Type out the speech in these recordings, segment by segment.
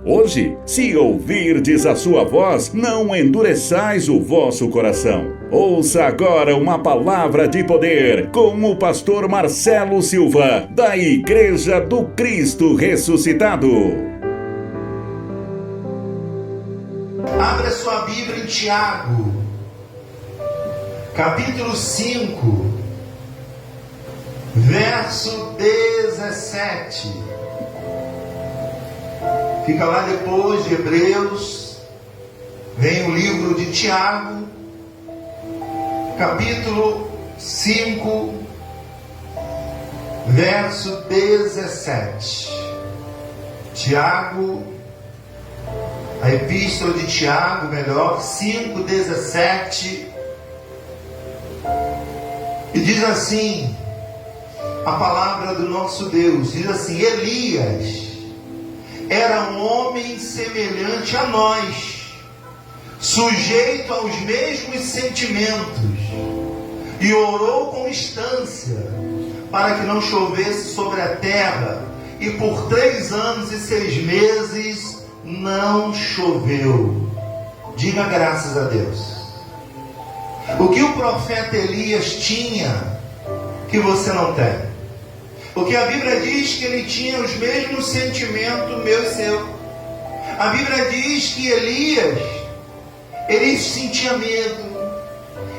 Hoje, se ouvirdes a sua voz, não endureçais o vosso coração. Ouça agora uma palavra de poder com o pastor Marcelo Silva, da Igreja do Cristo Ressuscitado. Abra sua Bíblia em Tiago, capítulo 5, verso 17. Fica lá depois de Hebreus, vem o livro de Tiago, capítulo 5, verso 17. Tiago, a epístola de Tiago, 5:17, e diz assim, a palavra do nosso Deus, diz assim: Elias era um homem semelhante a nós, sujeito aos mesmos sentimentos, e orou com instância para que não chovesse sobre a terra, e por 3 anos e 6 meses não choveu. Diga graças a Deus. O que o profeta Elias tinha que você não tem? Porque a Bíblia diz que ele tinha os mesmos sentimentos meu e seu. A Bíblia diz que Elias, ele sentia medo,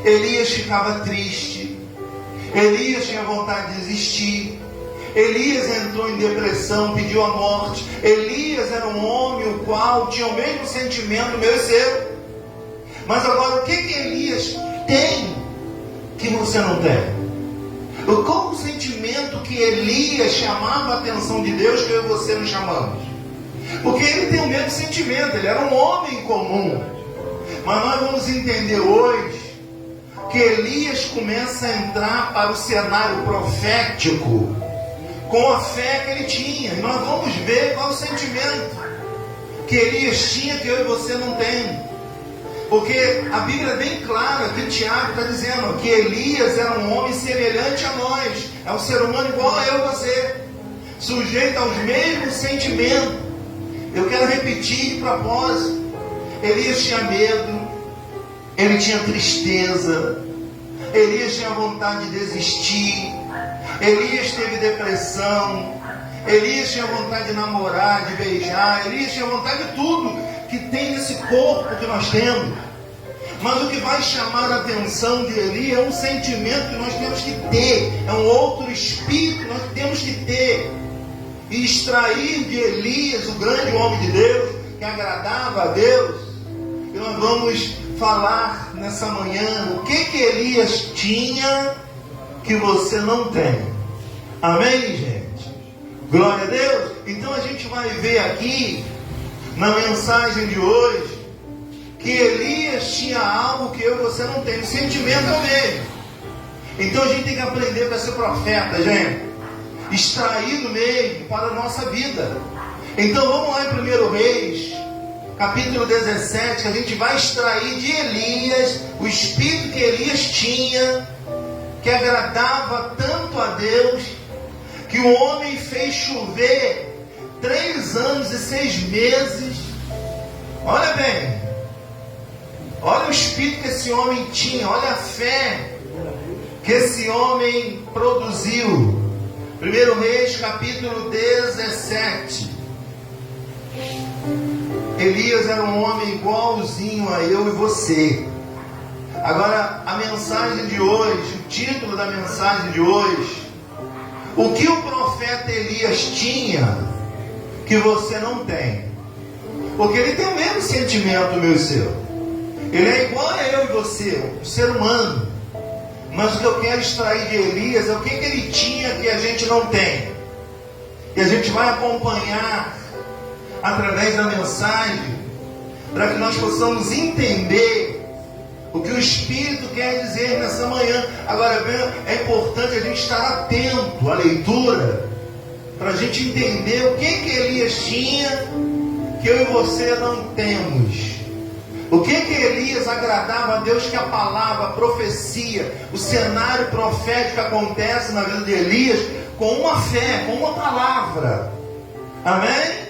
Elias ficava triste, Elias tinha vontade de desistir, Elias entrou em depressão, pediu a morte. Elias era um homem o qual tinha o mesmo sentimento meu e seu. Mas agora, o que Elias tem que você não tem? Qual o sentimento que Elias chamava a atenção de Deus que eu e você não chamamos? Porque ele tem o mesmo sentimento, ele era um homem comum. Mas nós vamos entender hoje que Elias começa a entrar para o cenário profético com a fé que ele tinha. E nós vamos ver qual o sentimento que Elias tinha que eu e você não temos. Porque a Bíblia é bem clara, que Tiago está dizendo que Elias era um homem semelhante a nós. É um ser humano igual a eu e você, sujeito aos mesmos sentimentos. Eu quero repetir de propósito. Elias tinha medo, ele tinha tristeza, Elias tinha vontade de desistir, Elias teve depressão, Elias tinha vontade de namorar, de beijar, Elias tinha vontade de tudo que tem nesse corpo que nós temos. Mas o que vai chamar a atenção de Elias é um sentimento que nós temos que ter, é um outro espírito que nós temos que ter, e extrair de Elias, o grande homem de Deus, que agradava a Deus. E nós vamos falar nessa manhã o que Elias tinha que você não tem. Amém, gente? Glória a Deus. Então a gente vai ver aqui na mensagem de hoje que Elias tinha algo que eu e você não tem. O sentimento é o mesmo. Então a gente tem que aprender para ser profeta, gente, extraído mesmo para a nossa vida. Então vamos lá em 1 Reis, capítulo 17, que a gente vai extrair de Elias o espírito que Elias tinha, que agradava tanto a Deus, que o homem fez chover 3 anos e 6 meses. Olha bem, olha o espírito que esse homem tinha, olha a fé que esse homem produziu. 1 Reis, capítulo 17. Elias era um homem igualzinho a eu e você. Agora, a mensagem de hoje, o título da mensagem de hoje: o que o profeta Elias tinha que você não tem? Porque ele tem o mesmo sentimento meu e seu. Ele é igual a eu e você, um ser humano. Mas o que eu quero extrair de Elias é o que ele tinha que a gente não tem. E a gente vai acompanhar através da mensagem, para que nós possamos entender o que o Espírito quer dizer nessa manhã. Agora, é importante a gente estar atento à leitura, para a gente entender o que Elias tinha que eu e você não temos. O que Elias agradava a Deus, que a palavra, a profecia, o cenário profético acontece na vida de Elias com uma fé, com uma palavra. Amém?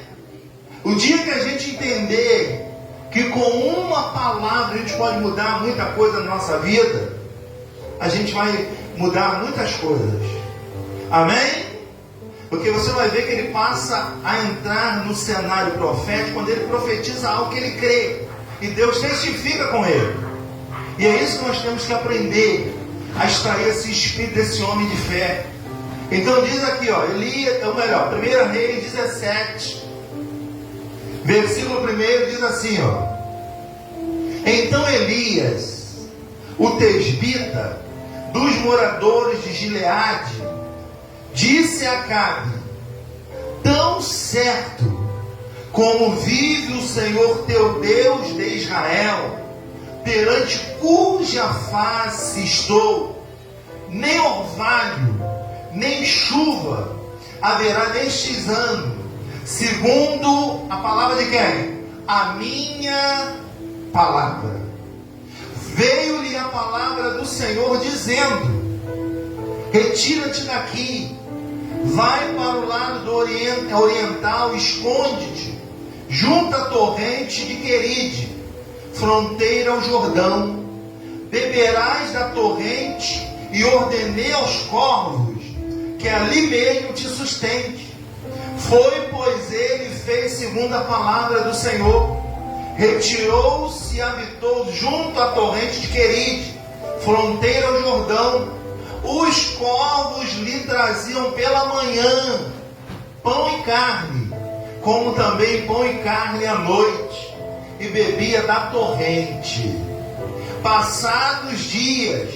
O dia que a gente entender que com uma palavra a gente pode mudar muita coisa na nossa vida, a gente vai mudar muitas coisas. Amém? Porque você vai ver que ele passa a entrar no cenário profético quando ele profetiza algo que ele crê. E Deus testifica com ele. E é isso que nós temos que aprender, a extrair esse espírito desse homem de fé. Então diz aqui, ó, Elias, ou melhor, 1 Reis 17, versículo 1 diz assim, ó: então Elias, o tesbita, dos moradores de Gileade, disse a Acabe: tão certo como vive o Senhor teu Deus de Israel, perante cuja face estou, nem orvalho, nem chuva haverá nestes anos, segundo a palavra de quem? A minha palavra. Veio-lhe a palavra do Senhor dizendo: retira-te daqui, vai para o lado do oriental, esconde-te junto à torrente de Queride, fronteira ao Jordão. Beberás da torrente, e ordenei aos corvos que ali mesmo te sustente. Foi, pois, ele e fez segundo a palavra do Senhor. Retirou-se e habitou junto à torrente de Queride, fronteira ao Jordão. Os corvos lhe traziam pela manhã pão e carne, como também pão e carne à noite, e bebia da torrente. Passados dias,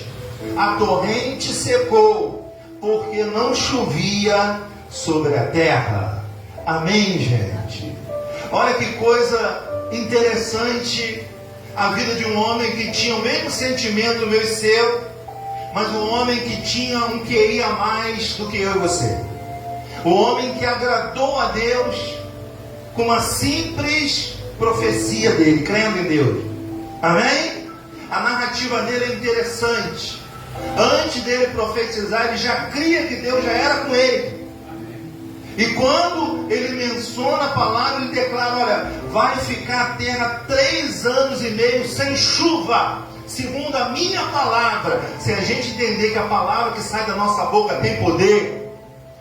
a torrente secou, porque não chovia sobre a terra. Amém, gente? Olha que coisa interessante a vida de um homem que tinha o mesmo sentimento meu e seu, mas um homem que tinha um queria mais do que eu e você. O homem que agradou a Deus com uma simples profecia dele, crendo em Deus. Amém? A narrativa dele é interessante. Antes dele profetizar, ele já cria que Deus já era com ele. E quando ele menciona a palavra, ele declara: olha, vai ficar a terra 3 anos e meio sem chuva, segundo a minha palavra. Se a gente entender que a palavra que sai da nossa boca tem poder,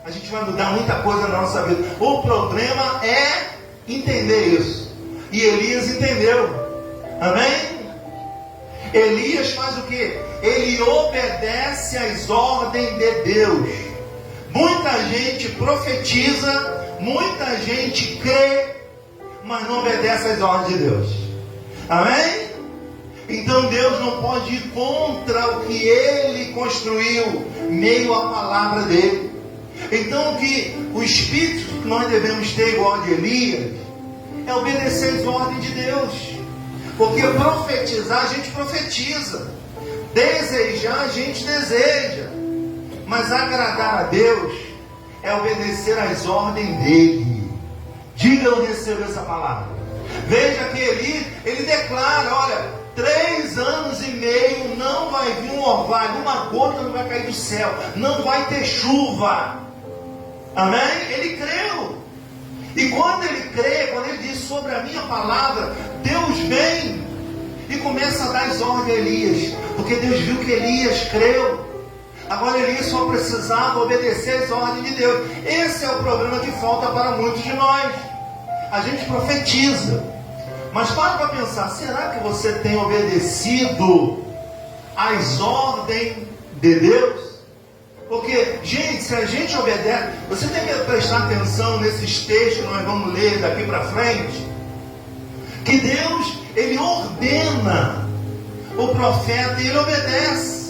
a gente vai mudar muita coisa na nossa vida. O problema é entender isso. E Elias entendeu. Amém? Elias faz o quê? Ele obedece às ordens de Deus. Muita gente profetiza, muita gente crê, mas não obedece às ordens de Deus. Amém? Então Deus não pode ir contra o que Ele construiu, meio à palavra dele. Então o espírito que nós devemos ter, igual de Elias, é obedecer às ordens de Deus. Porque profetizar, a gente profetiza. Desejar, a gente deseja. Mas agradar a Deus é obedecer às ordens dele. Diga: eu recebo essa palavra. Veja que ele declara: olha, 3 anos e meio não vai vir um orvalho, uma gota não vai cair do céu, não vai ter chuva. Amém? Ele creu. E quando ele crê, quando ele diz sobre a minha palavra, Deus vem e começa a dar as ordens a Elias, porque Deus viu que Elias creu. Agora Elias só precisava obedecer às ordens de Deus. Esse é o problema que falta para muitos de nós. A gente profetiza, mas para pensar: será que você tem obedecido às ordens de Deus? Porque, gente, se a gente obedece, você tem que prestar atenção nesses textos que nós vamos ler daqui para frente, que Deus, Ele ordena o profeta e ele obedece.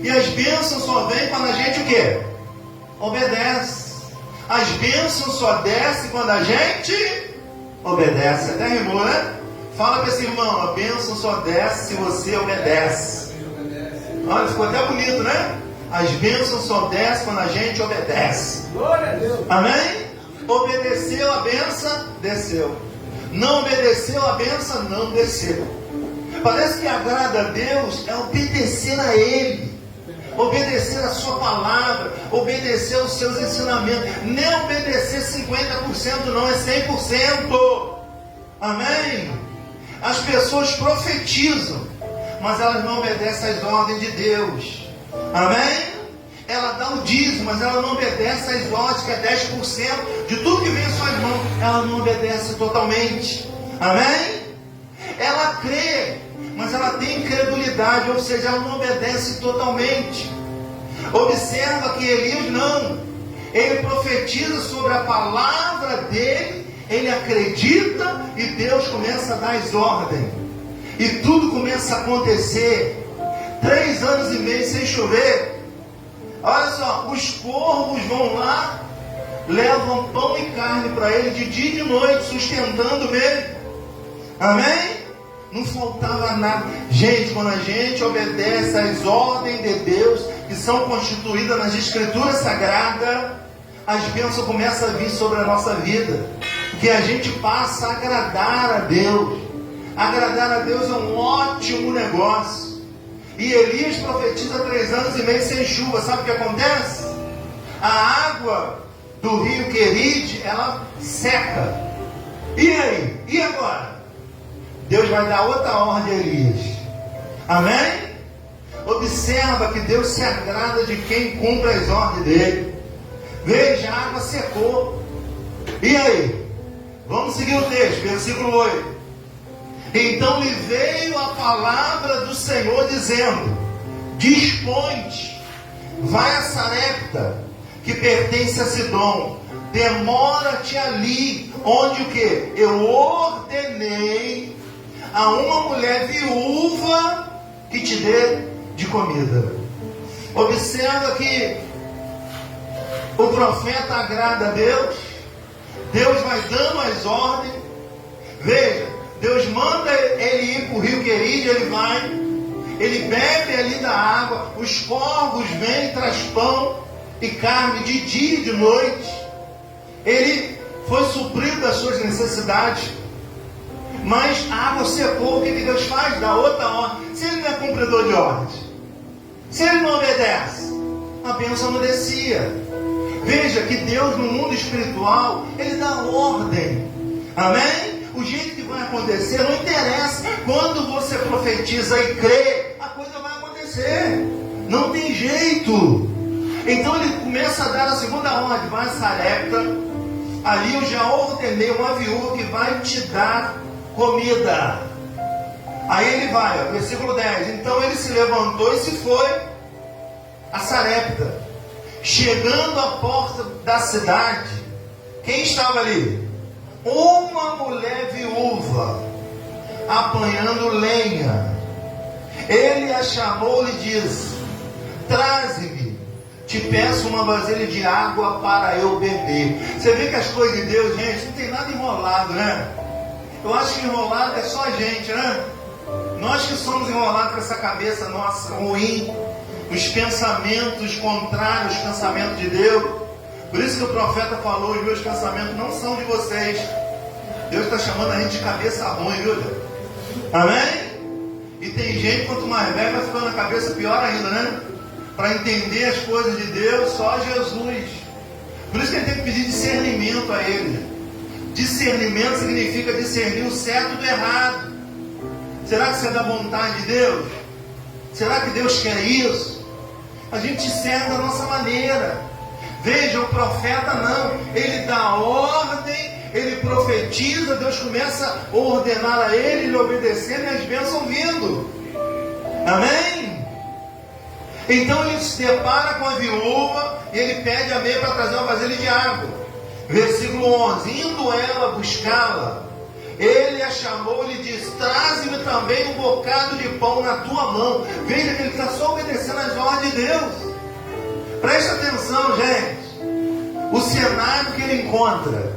E as bênçãos só vêm quando a gente o quê? Obedece. As bênçãos só descem quando a gente obedece. Até rimou, né? Fala para esse irmão: a bênção só desce se você obedece. Olha, ficou até bonito, né? As bênçãos só descem quando a gente obedece. Glória a Deus. Amém? Obedeceu a bênção, desceu. Não obedeceu a bênção, não desceu. Parece que agrada a Deus é obedecer a Ele. obedecer a sua palavra, obedecer aos seus ensinamentos. Nem obedecer 50% não, é 100%. Amém? As pessoas profetizam, mas elas não obedecem às ordens de Deus. Amém? Ela dá o dízimo, mas ela não obedece às ordens, que é 10% de tudo que vem em suas mãos. Ela não obedece totalmente. Amém? Ela crê, mas ela tem incredulidade, ou seja, ela não obedece totalmente. Observa que Elias não. Ele profetiza sobre a palavra dele, ele acredita e Deus começa a dar as ordens. E tudo começa a acontecer. 3 anos e meio sem chover. Olha só, os corvos vão lá, levam pão e carne para ele de dia e de noite, sustentando ele. Amém? Não faltava nada. Gente, quando a gente obedece às ordens de Deus, que são constituídas nas Escrituras Sagradas, as bênçãos começam a vir sobre a nossa vida. Porque a gente passa a agradar a Deus. Agradar a Deus é um ótimo negócio. E Elias profetiza 3 anos e meio sem chuva. Sabe o que acontece? A água do rio Queride, ela seca. E aí? E agora? Deus vai dar outra ordem a Elias. Amém? Observa que Deus se agrada de quem cumpre as ordens dele. Veja, a água secou. E aí? Vamos seguir o texto, versículo 8. Então lhe veio a palavra do Senhor dizendo: dispõe-te, vai a Sarepta, que pertence a Sidom, demora-te ali, onde o que? Eu ordenei a uma mulher viúva que te dê de comida. Observa que o profeta agrada a Deus. Deus vai dando as ordens. Veja, Deus manda ele ir para o rio Queride, ele vai, ele bebe ali da água, os corvos vêm, traz pão e carne de dia e de noite. Ele foi suprido das suas necessidades, mas a água secou. O que Deus faz? Dá outra ordem. Se ele não é cumpridor de ordens, se ele não obedece, a bênção não descia. Veja que Deus no mundo espiritual, ele dá ordem. Amém? O jeito que vai acontecer não interessa. Quando você profetiza e crê, a coisa vai acontecer. Não tem jeito. Então ele começa a dar a segunda ordem: vai a Sarepta, ali eu já ordenei uma viúva que vai te dar comida. Aí ele vai, versículo 10. Então ele se levantou e se foi a Sarepta. Chegando à porta da cidade, quem estava ali? Uma mulher viúva, apanhando lenha. Ele a chamou e lhe disse: traze-me, te peço uma vasilha de água para eu beber. Você vê que as coisas de Deus, gente, não tem nada enrolado, né? Eu acho que enrolado é só a gente, né? Nós que somos enrolados com essa cabeça nossa ruim, os pensamentos contrários aos pensamentos de Deus. Por isso que o profeta falou: os meus pensamentos não são de vocês. Deus está chamando a gente de cabeça ruim, viu? Amém? E tem gente, quanto mais velho, vai ficando a cabeça pior ainda, né? Para entender as coisas de Deus, só Jesus. Por isso que ele tem que pedir discernimento a ele. Discernimento significa discernir o certo do errado. Será que isso é da vontade de Deus? Será que Deus quer isso? A gente discerne da nossa maneira. Veja, o profeta não. Ele dá ordem, ele profetiza, Deus começa a ordenar a ele obedecendo e as bênçãos vindo. Amém? Então ele se depara com a viúva e ele pede a meia para trazer uma vasilha de água. Versículo 11. Indo ela buscá-la, ele a chamou e lhe disse: traze-me também um bocado de pão na tua mão. Veja que ele está só obedecendo às ordens de Deus. Preste atenção, gente. O cenário que ele encontra.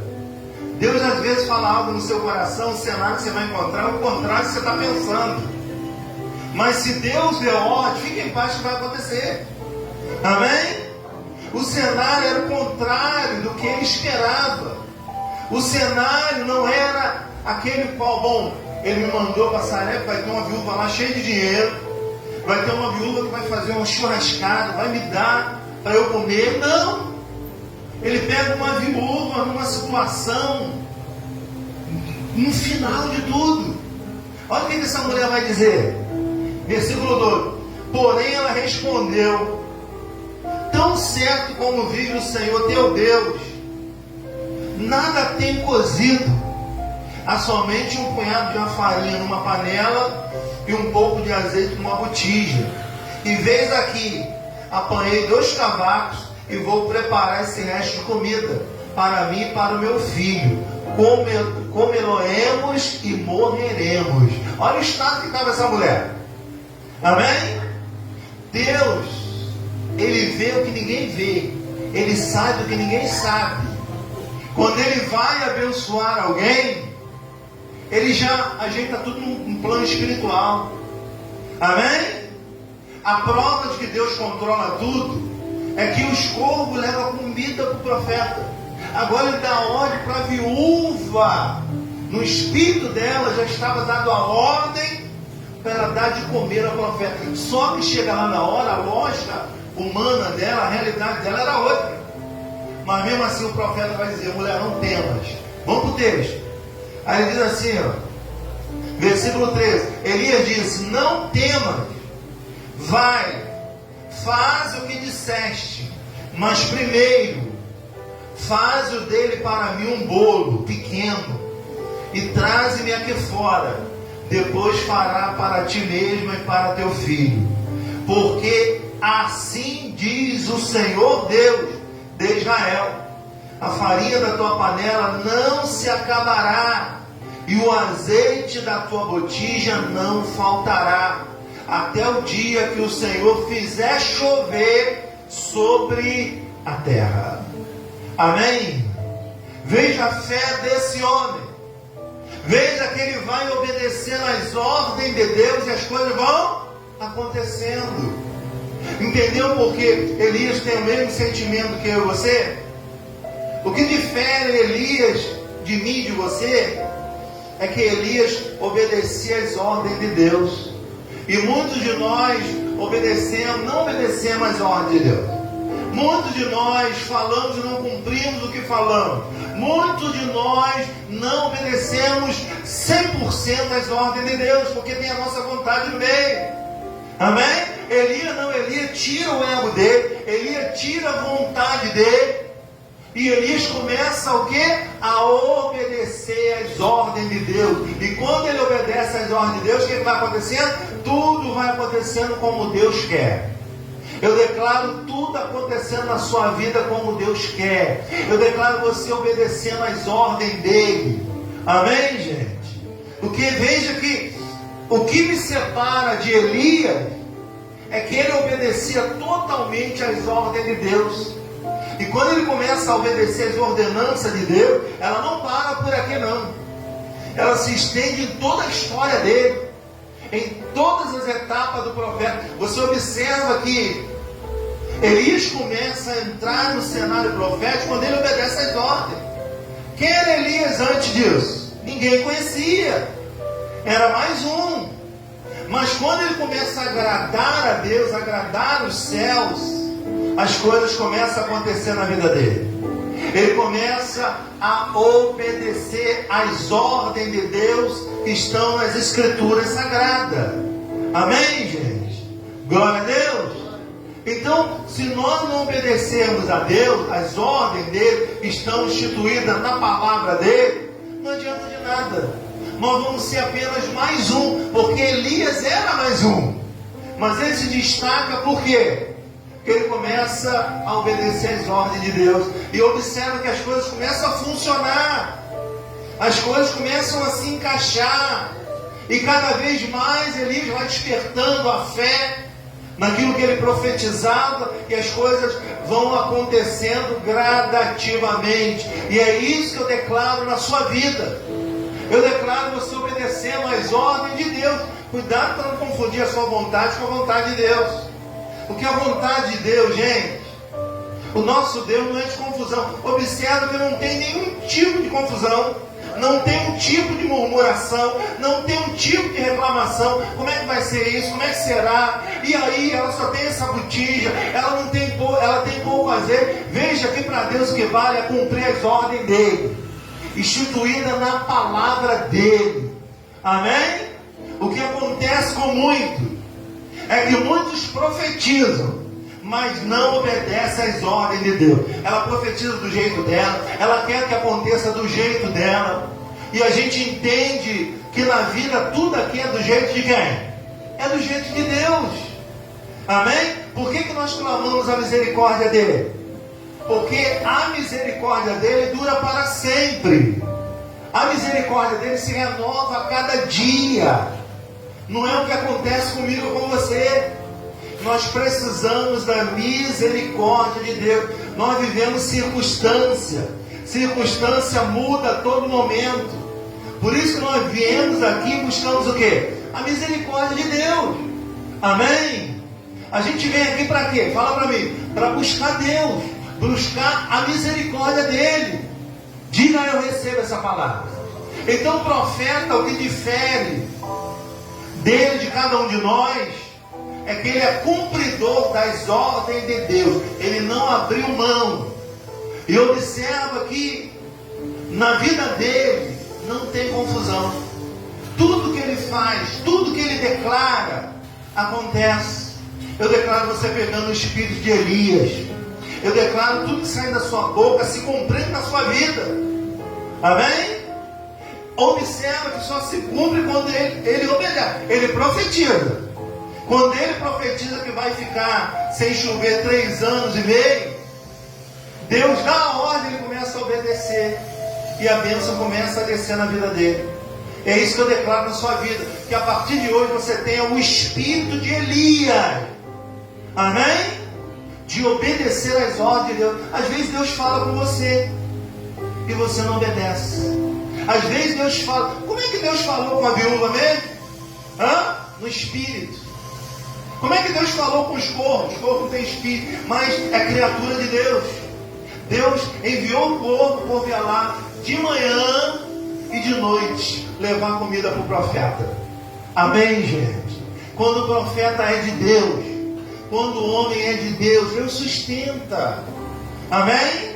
Deus às vezes fala algo no seu coração, o cenário que você vai encontrar é o contrário do que você está pensando. Mas se Deus deu ordem, fique em paz que vai acontecer. Amém? O cenário era o contrário do que ele esperava. O cenário não era aquele qual, bom, ele me mandou para Sarepta, vai ter uma viúva lá cheia de dinheiro, vai ter uma viúva que vai fazer uma churrascada, vai me dar para eu comer. Não! Ele pega uma viúva numa situação, no final de tudo. Olha o que essa mulher vai dizer. Versículo 2. Porém ela respondeu: tão certo como vive o Senhor teu Deus, nada tem cozido, há somente um punhado de farinha numa panela e um pouco de azeite numa botija. E vês aqui, apanhei 2 cavacos e vou preparar esse resto de comida para mim e para o meu filho. Comeremos e morreremos. Olha o estado que estava essa mulher. Amém? Deus, Ele vê o que ninguém vê. Ele sabe o que ninguém sabe. Quando Ele vai abençoar alguém, Ele já ajeita tudo num plano espiritual. Amém? A prova de que Deus controla tudo é que os corvos levam comida para o profeta. Agora Ele dá ordem para a viúva. No espírito dela já estava dado a ordem para ela dar de comer ao profeta. Só que chega lá na hora, a lógica humana dela, a realidade dela era outra. Mas mesmo assim o profeta vai dizer: mulher, não temas. Vamos para o texto. Aí ele diz assim, ó, versículo 13. Elias disse: não temas, vai, faz o que disseste, mas primeiro faz o dele para mim um bolo pequeno e traze-me aqui fora. Depois fará para ti mesmo e para teu filho, porque assim diz o Senhor Deus de Israel: a farinha da tua panela não se acabará e o azeite da tua botija não faltará, até o dia que o Senhor fizer chover sobre a terra. Amém? Veja a fé desse homem. Veja que ele vai obedecendo às ordens de Deus e as coisas vão acontecendo. Entendeu por que Elias tem o mesmo sentimento que eu e você? O que difere Elias de mim e de você é que Elias obedecia às ordens de Deus. E muitos de nós não obedecemos às ordens de Deus. Muitos de nós falamos e não cumprimos o que falamos. Muitos de nós não obedecemos 100% às ordens de Deus, porque tem a nossa vontade no meio. Amém? Elias tira o ego dele, Elias tira a vontade dele, e Elias começa o quê? A obedecer às ordens de Deus. E quando ele obedece às ordens de Deus, o que vai acontecendo? Tudo vai acontecendo como Deus quer. Eu declaro tudo acontecendo na sua vida como Deus quer. Eu declaro você obedecendo às ordens dele. Amém, gente? Porque veja que o que me separa de Elias é que ele obedecia totalmente às ordens de Deus. E quando ele começa a obedecer às ordenanças de Deus, ela não para por aqui não. Ela se estende em toda a história dele, em todas as etapas do profeta. Você observa que Elias começa a entrar no cenário profético quando ele obedece às ordens. Quem era Elias antes disso? Ninguém conhecia. Era mais um. Mas quando ele começa a agradar a Deus, agradar os céus, as coisas começam a acontecer na vida dele. Ele começa a obedecer às ordens de Deus que estão nas Escrituras Sagradas. Amém, gente? Glória a Deus. Então, se nós não obedecermos a Deus, as ordens dele que estão instituídas na palavra dele, não adianta de nada. Nós vamos ser apenas mais um, porque Elias era mais um. Mas ele se destaca por quê? Porque ele começa a obedecer às ordens de Deus. E observa que as coisas começam a funcionar. As coisas começam a se encaixar. E cada vez mais Elias vai despertando a fé naquilo que ele profetizava, e as coisas vão acontecendo gradativamente. E é isso que eu declaro na sua vida. Eu declaro você obedecendo às ordens de Deus. Cuidado para não confundir a sua vontade com a vontade de Deus. Porque a vontade de Deus, gente, o nosso Deus não é de confusão. Observa que não tem nenhum tipo de confusão. não tem um tipo de murmuração, não tem um tipo de reclamação. Como é que vai ser isso? Como é que será? E aí ela só tem essa botija, ela tem pouco a fazer. Veja que para Deus o que vale é cumprir as ordens dele, instituída na palavra dele. Amém? O que acontece com muito é que muitos profetizam, mas não obedece às ordens de Deus. Ela profetiza do jeito dela, ela quer que aconteça do jeito dela. E a gente entende que na vida tudo aqui é do jeito de quem? É do jeito de Deus. Amém? Por que nós clamamos a misericórdia dele? Porque a misericórdia dele dura para sempre. A misericórdia dele se renova a cada dia. Não é o que acontece comigo ou com você. Nós precisamos da misericórdia de Deus. Nós vivemos circunstância. Circunstância muda a todo momento. Por isso que nós viemos aqui e buscamos o quê? A misericórdia de Deus. Amém? A gente vem aqui para quê? Fala para mim. Para buscar Deus. Buscar a misericórdia dele. Diga: eu recebo essa palavra. Então o profeta, o que difere dele, de cada um de nós, é que ele é cumpridor das ordens de Deus. Ele não abriu mão. E observa que na vida dele não tem confusão. Tudo que ele faz, tudo que ele declara, acontece. Eu declaro você pegando o espírito de Elias. Eu declaro tudo que sai da sua boca se cumprir na sua vida. Amém? Observa que só se cumpre quando ele obedece. Ele profetiza. Quando ele profetiza que vai ficar sem chover 3 anos e meio, Deus dá a ordem, ele começa a obedecer. E a bênção começa a descer na vida dele. É isso que eu declaro na sua vida. Que a partir de hoje você tenha o espírito de Elias. Amém? De obedecer às ordens de Deus. Às vezes Deus fala com você e você não obedece. Às vezes Deus fala. Como é que Deus falou com a viúva mesmo? No espírito. Como é que Deus falou com os corvos? Os corvos não têm espírito, mas é criatura de Deus. Deus enviou o corvo ia lá de manhã e de noite levar comida para o profeta. Amém, gente? Quando o profeta é de Deus, quando o homem é de Deus, Deus sustenta. Amém?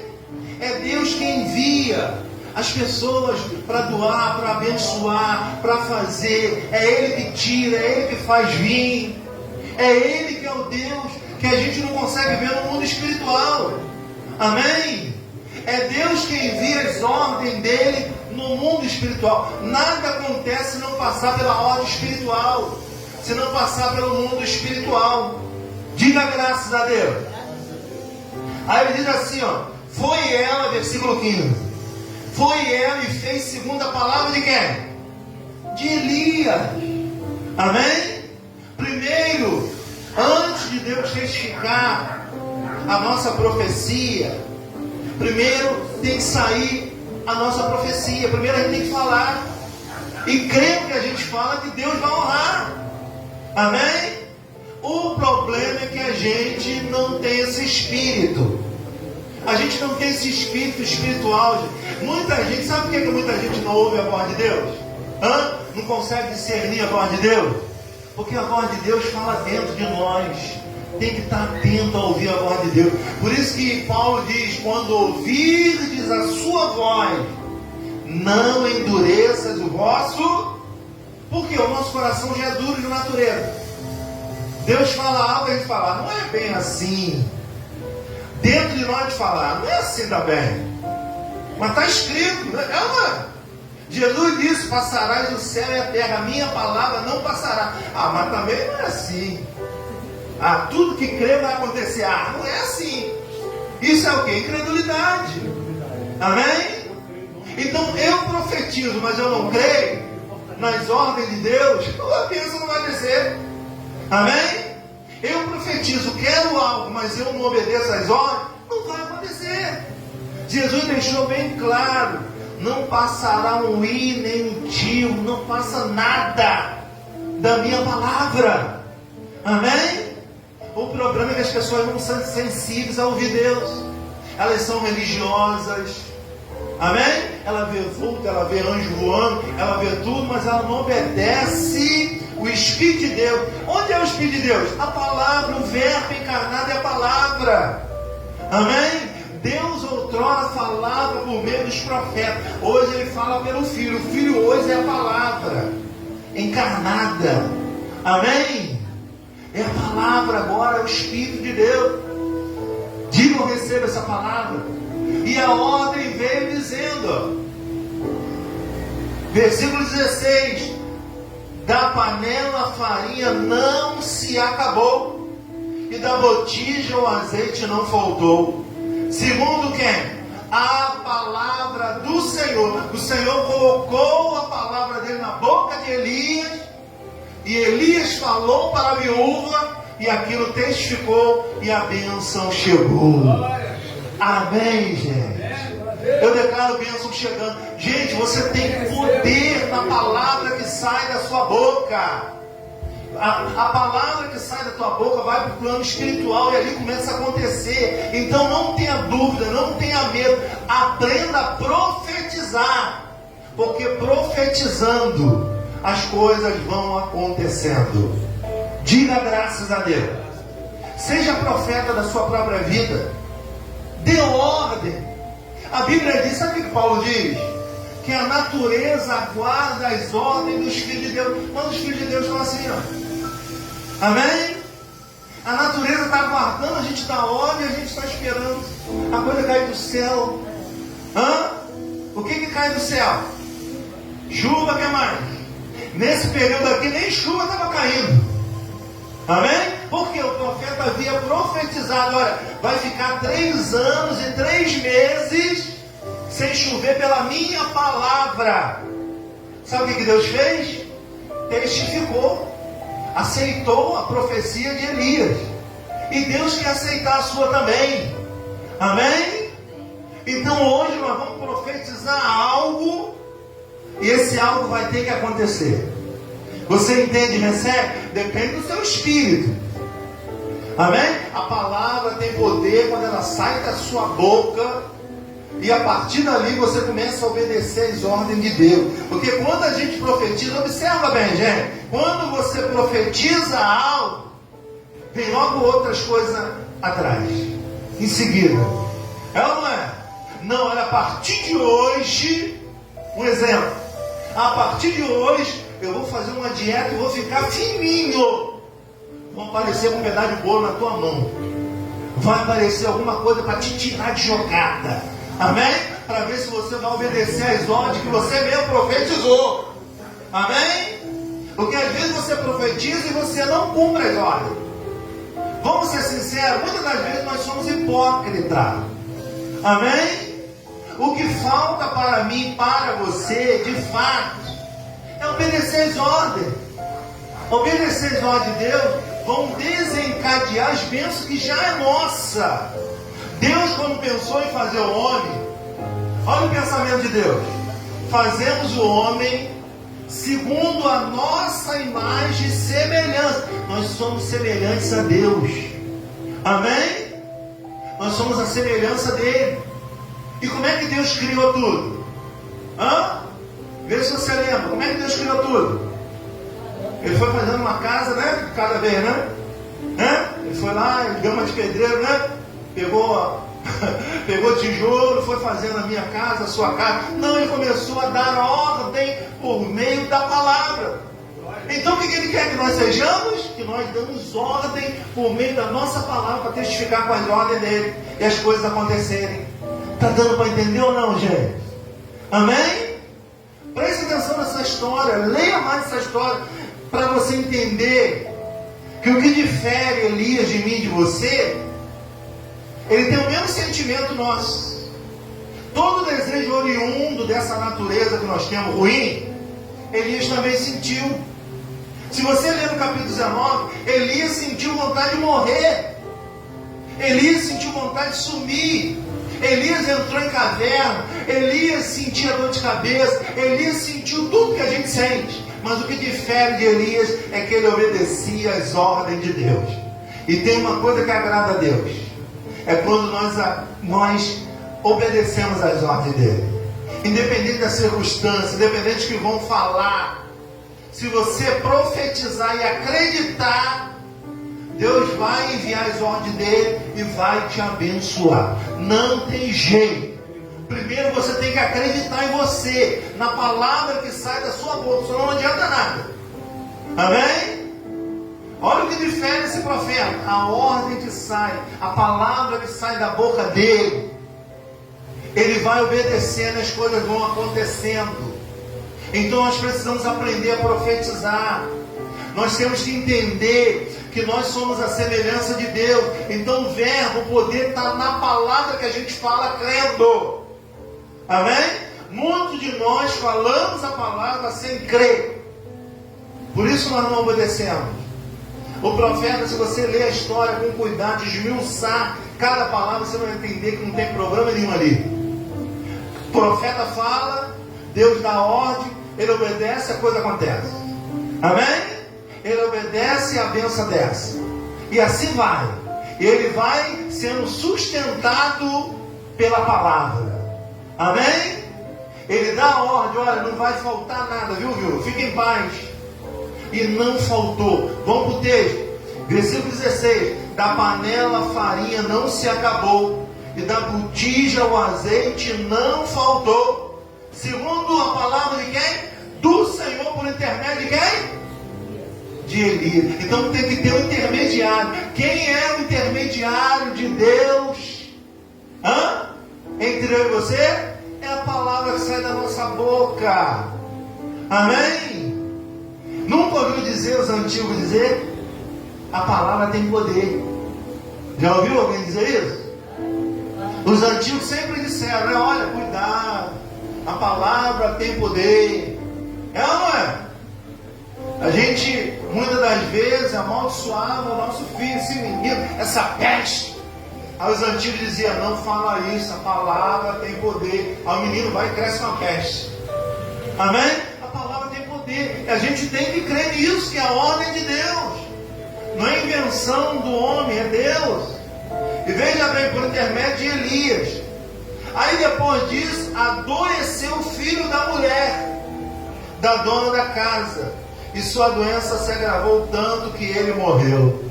É Deus quem envia as pessoas para doar, para abençoar, para fazer. É Ele que tira, é Ele que faz vir. É Ele que é o Deus que a gente não consegue ver no mundo espiritual. Amém? É Deus que envia as ordens dele no mundo espiritual. Nada acontece se não passar pela ordem espiritual, se não passar pelo mundo espiritual. Diga graças a Deus. Aí ele diz assim, foi ela, versículo 15, foi ela e fez segundo a palavra de quem? De Elias. Amém? Primeiro, antes de Deus testificar a nossa profecia, primeiro tem que sair a nossa profecia. Primeiro a gente tem que falar e crer que a gente fala, que Deus vai honrar. Amém? O problema é que a gente não tem esse espírito. A gente não tem esse espírito espiritual. Muita gente, sabe por que muita gente não ouve a voz de Deus? Não consegue discernir a voz de Deus? Porque a voz de Deus fala dentro de nós. Tem que estar atento a ouvir a voz de Deus. Por isso que Paulo diz, quando ouvirdes a sua voz, não endureças o vosso. Porque o nosso coração já é duro de natureza. Deus fala algo e a gente fala, não é bem assim. Dentro de nós de falar, não é assim também. Mas está escrito, né? Jesus disse, passarás o céu e a terra, a minha palavra não passará. Mas também não é assim. Tudo que crê vai acontecer. Não é assim. Isso é o quê? Incredulidade. Amém? Então eu profetizo, mas eu não creio nas ordens de Deus, a bênção não vai descer. Amém? Eu profetizo, quero algo, mas eu não obedeço às ordens, não vai acontecer. Jesus deixou bem claro, não passará um i nem um tio, não passa nada da minha palavra. Amém? O problema é que as pessoas não são sensíveis a ouvir Deus. Elas são religiosas. Amém? Ela vê vulto, ela vê anjo voando, ela vê tudo, mas ela não obedece o Espírito de Deus. Onde é o Espírito de Deus? A palavra, o verbo encarnado é a palavra. Amém? Deus outrora falava por meio dos profetas. Hoje Ele fala pelo Filho. O Filho hoje é a palavra encarnada. Amém? É a palavra agora, é o Espírito de Deus. Digam, receba essa palavra. E a ordem veio dizendo, versículo 16: da panela a farinha não se acabou, e da botija o azeite não faltou. Segundo quem? A palavra do Senhor. O Senhor colocou a palavra dele na boca de Elias, e Elias falou para a viúva, e aquilo testificou, e a bênção chegou. Amém, gente? Eu declaro bênção chegando. Gente, você tem poder na palavra que sai da sua boca. A palavra que sai da tua boca vai para o plano espiritual e ali começa a acontecer. Então não tenha dúvida, não tenha medo. Aprenda a profetizar, porque profetizando as coisas vão acontecendo. Diga graças a Deus. Seja profeta da sua própria vida. Dê ordem. A Bíblia diz, sabe o que Paulo diz? Que a natureza aguarda as ordens dos filhos de Deus. Mas os filhos de Deus estão assim, ó. Amém? A natureza está aguardando, a gente dá ordem, a gente está esperando a coisa cair do céu. O que cai do céu? Chuva, que mais? Nesse período aqui nem chuva estava caindo. Amém? Porque o profeta havia profetizado, olha, vai ficar 3 anos e 3 meses sem chover pela minha palavra. Sabe o que Deus fez? Testificou, aceitou a profecia de Elias. E Deus quer aceitar a sua também. Amém? Então hoje nós vamos profetizar algo, e esse algo vai ter que acontecer. Você entende, recebe? Depende do seu espírito. Amém? A palavra tem poder quando ela sai da sua boca, e a partir dali você começa a obedecer as ordens de Deus. Porque quando a gente profetiza, observa bem, gente, quando você profetiza algo, vem logo outras coisas atrás, em seguida. É ou não é? Não, olha, a partir de hoje, um exemplo, a partir de hoje eu vou fazer uma dieta e vou ficar fininho. Vão aparecer um pedaço de bolo na tua mão. Vai aparecer alguma coisa para te tirar de jogada. Amém? Para ver se você vai obedecer às ordens que você mesmo profetizou. Amém? Porque às vezes você profetiza e você não cumpre as ordens. Vamos ser sinceros, muitas das vezes nós somos hipócritas. Amém? O que falta para mim, para você, de fato, é obedecer as ordens. Obedecer as ordens de Deus vão desencadear as bênçãos que já é nossa. Deus, quando pensou em fazer o homem, olha o pensamento de Deus: fazemos o homem segundo a nossa imagem e semelhança. Nós somos semelhantes a Deus. Amém? Nós somos a semelhança dele. E como é que Deus criou tudo? Vê se você lembra. Como é que Deus criou tudo? Ele foi fazendo uma casa, né? Cada vez, né? Ele foi lá, gama de pedreiro, né? Pegou tijolo, foi fazendo a minha casa, a sua casa. Não, ele começou a dar ordem por meio da palavra. Então o que ele quer que nós sejamos? Que nós damos ordem por meio da nossa palavra, para testificar com as ordens dele e as coisas acontecerem. Está dando para entender ou não, gente? Amém? Preste atenção nessa história, leia mais essa história, para você entender que o que difere Elias de mim e de você, ele tem o mesmo sentimento nosso. Todo desejo oriundo dessa natureza que nós temos ruim, Elias também sentiu. Se você ler no capítulo 19, Elias sentiu vontade de morrer. Elias sentiu vontade de sumir. Elias entrou em caverna. Elias sentia dor de cabeça. Elias sentiu tudo que a gente sente. Mas o que difere de Elias é que ele obedecia às ordens de Deus. E tem uma coisa que agrada a Deus: é quando nós obedecemos às ordens dele. independente da circunstância, independente do que vão falar, se você profetizar e acreditar, Deus vai enviar as ordens dele e vai te abençoar. Não tem jeito. Primeiro você tem que acreditar em você, na palavra que sai da sua boca, senão não adianta nada. Amém? Olha o que difere esse profeta. A ordem que sai, a palavra que sai da boca dele. Ele vai obedecendo, as coisas vão acontecendo. Então nós precisamos aprender a profetizar. Nós temos que entender que nós somos a semelhança de Deus. Então o verbo, o poder está na palavra que a gente fala crendo. Amém? Muitos de nós falamos a palavra sem crer. Por isso nós não obedecemos. O profeta, se você ler a história com cuidado, esmiuçar cada palavra, você vai entender que não tem problema nenhum ali. O profeta fala, Deus dá ordem, ele obedece, a coisa acontece. Amém? Ele obedece e a bênção desce. E assim vai. Ele vai sendo sustentado pela palavra. Amém? Ele dá a ordem, olha, não vai faltar nada, viu? Fique em paz. E não faltou. Vamos para o texto. Versículo 16. Da panela a farinha não se acabou, e da botija o azeite não faltou. Segundo a palavra de quem? Do Senhor, por intermédio de quem? De Elias. Então tem que ter um intermediário. Quem é o intermediário de Deus? Entre eu e você? É a palavra que sai da nossa boca. Amém? Nunca ouviu dizer, os antigos dizer? A palavra tem poder. Já ouviu alguém dizer isso? Os antigos sempre disseram, né? Olha, cuidado, a palavra tem poder. É ou não é? A gente, muitas das vezes, amaldiçoava o nosso filho, esse menino, essa peste. Aí os antigos diziam, não fala isso, a palavra tem poder. Aí o menino vai e cresce uma peste. Amém? A palavra tem poder. E a gente tem que crer nisso, que é a ordem de Deus. Não é invenção do homem, é Deus. E veja bem, por intermédio de Elias. Aí depois disso, adoeceu o filho da mulher, da dona da casa. E sua doença se agravou tanto que ele morreu.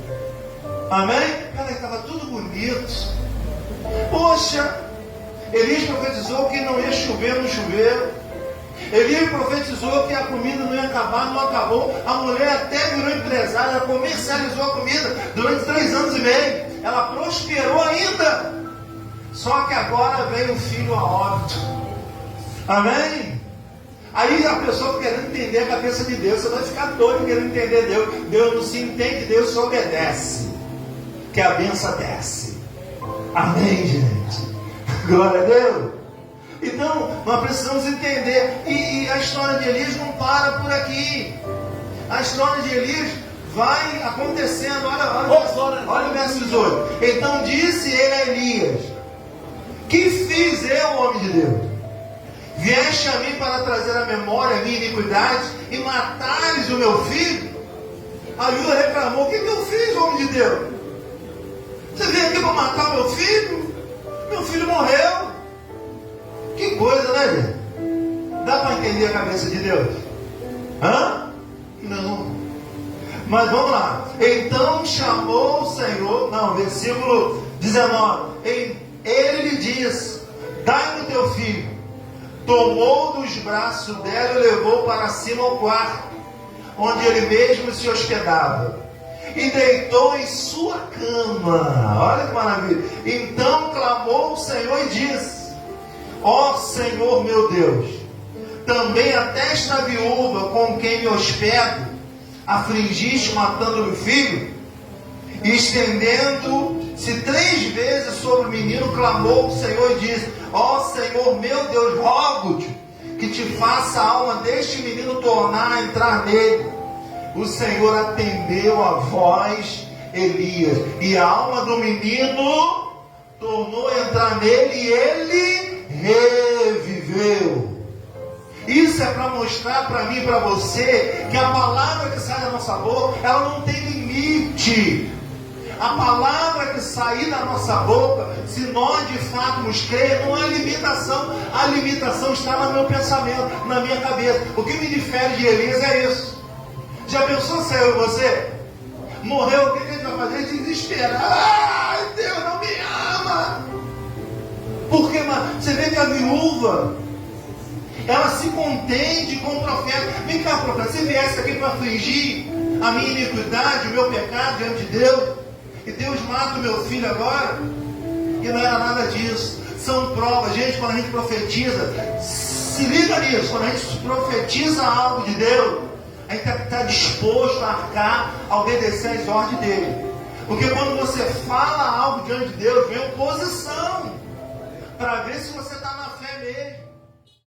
Amém? Cara, estava tudo bonito. Poxa, Elias profetizou que não ia chover no chuveiro. Elias profetizou que a comida não ia acabar, não acabou. A mulher até virou empresária, ela comercializou a comida durante 3 anos e meio. Ela prosperou ainda. Só que agora veio o filho a óbito. Amém? Aí a pessoa querendo entender a cabeça de Deus, você vai ficar doido querendo entender Deus. Deus não se entende, Deus só obedece. Que a bênção desce. Amém, gente? Glória a Deus. Então, nós precisamos entender. E a história de Elias não para por aqui. A história de Elias vai acontecendo. Olha o verso 18. Então disse ele a Elias: que fiz eu, homem de Deus? Vieste a mim para trazer à memória a minha iniquidade e matares o meu filho? A viúva reclamou: o que eu fiz, homem de Deus? Você veio aqui para matar meu filho? Meu filho morreu. Que coisa, né, gente? Dá para entender a cabeça de Deus? Não. Mas vamos lá. Então chamou o Senhor, versículo 19. Ele lhe disse: dai-me o teu filho. Tomou dos braços dela e levou para cima ao quarto, onde ele mesmo se hospedava, e deitou em sua cama. Olha que maravilha. Então clamou o Senhor e disse: ó Senhor meu Deus, também até esta viúva com quem me hospedo afligiste matando-me filho? E estendendo-se 3 vezes sobre o menino, clamou o Senhor e disse: ó Senhor meu Deus, rogo-te que te faça a alma deste menino tornar a entrar nele. O Senhor atendeu a voz Elias, e a alma do menino tornou a entrar nele, e ele reviveu. Isso é para mostrar para mim e para você que a palavra que sai da nossa boca, ela não tem limite. A palavra que sair da nossa boca, se nós de fato nos cremos, não há limitação. A limitação está no meu pensamento, na minha cabeça. O que me difere de Elias é isso. Já pensou se eu e você morreu, o que a gente vai fazer? Desesperar. Ai, Deus não me ama. Porque você vê que a viúva, ela se contende com o profeta. Vem cá, profeta, se viesse aqui para afligir a minha iniquidade, o meu pecado diante de Deus, e Deus mata o meu filho agora, e não era nada disso. São provas. Gente, quando a gente profetiza, se liga nisso, quando a gente profetiza algo de Deus, a gente está disposto a arcar, a obedecer às ordens dele. Porque quando você fala algo diante de Deus, vem oposição, para ver se você está na fé mesmo.